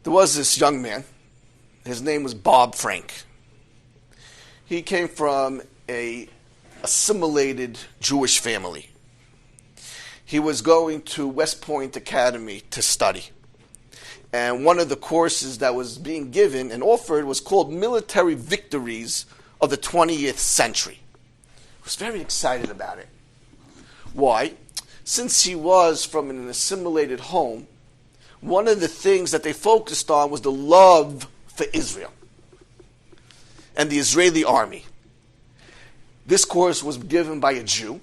There was this young man. His name was Bob Frank. He came from a assimilated Jewish family. He was going to West Point Academy to study. And one of the courses that was being given and offered was called Military Victories of the 20th Century. He was very excited about it. Why? Since he was from an assimilated home, one of the things that they focused on was the love for Israel and the Israeli army. This course was given by a Jew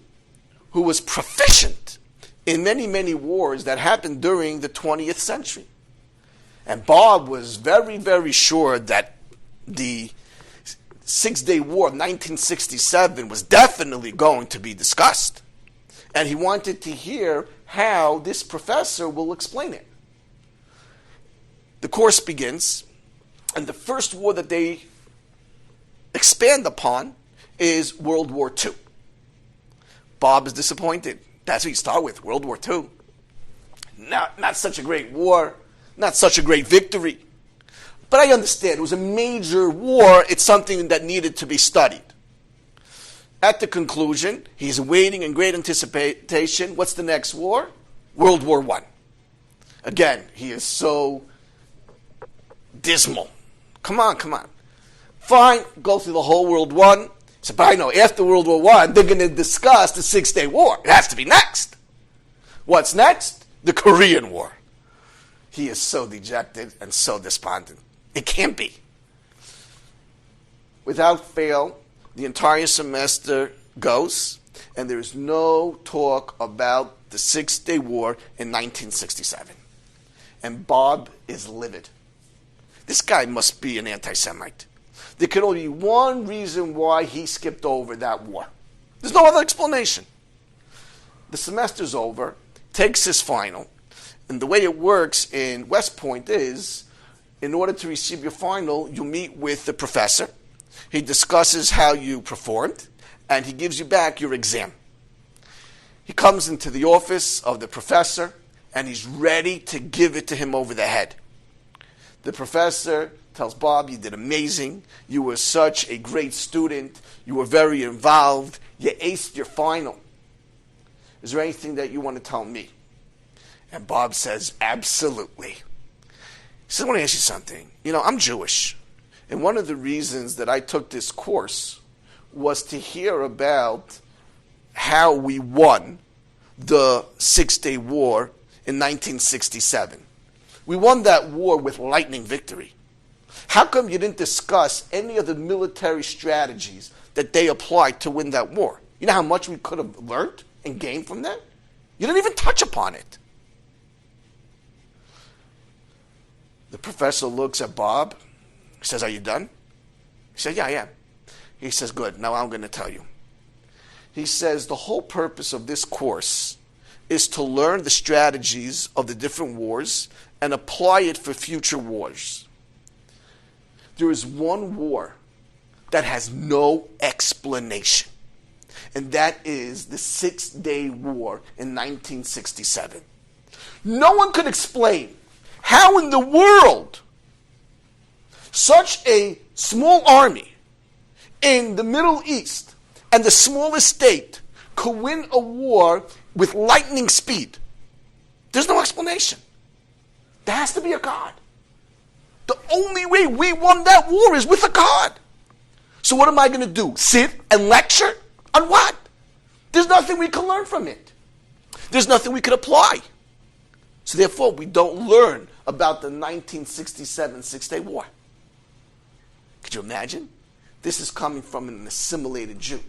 who was proficient in many, many wars that happened during the 20th century. And Bob was very, very sure that the Six-Day War of 1967 was definitely going to be discussed. And he wanted to hear how this professor will explain it. The course begins, and the first war that they expand upon is World War II. Bob is disappointed. That's what you start with, World War II. Not such a great war, not such a great victory. But I understand, it was a major war, it's something that needed to be studied. At the conclusion, he's waiting in great anticipation. What's the next war? World War I. Again, he is so dismal. Come on. Fine, go through the whole World War I. So, but I know, after World War I, they're going to discuss the Six-Day War. It has to be next. What's next? The Korean War. He is so dejected and so despondent. It can't be. Without fail, the entire semester goes, and there's no talk about the Six-Day War in 1967. And Bob is livid. This guy must be an anti-Semite. There could only be one reason why he skipped over that war. There's no other explanation. The semester's over, takes his final, and the way it works in West Point is, in order to receive your final, you meet with the professor. He discusses how you performed, and he gives you back your exam. He comes into the office of the professor, and he's ready to give it to him over the head. The professor tells Bob, you did amazing. You were such a great student. You were very involved. You aced your final. Is there anything that you want to tell me? And Bob says, absolutely. He says, I want to ask you something. You know, I'm Jewish. And one of the reasons that I took this course was to hear about how we won the Six-Day War in 1967. We won that war with lightning victory. How come you didn't discuss any of the military strategies that they applied to win that war? You know how much we could have learned and gained from that? You didn't even touch upon it. The professor looks at Bob. He says, are you done? He says, yeah, I am. He says, good, now I'm going to tell you. He says, the whole purpose of this course is to learn the strategies of the different wars and apply it for future wars. There is one war that has no explanation, and that is the Six-Day War in 1967. No one could explain how in the world such a small army in the Middle East and the smallest state could win a war with lightning speed. There's no explanation. There has to be a God. The only way we won that war is with a God. So what am I going to do? Sit and lecture? On what? There's nothing we can learn from it. There's nothing we could apply. So therefore, we don't learn about the 1967 Six-Day War. Could you imagine? This is coming from an assimilated Jew.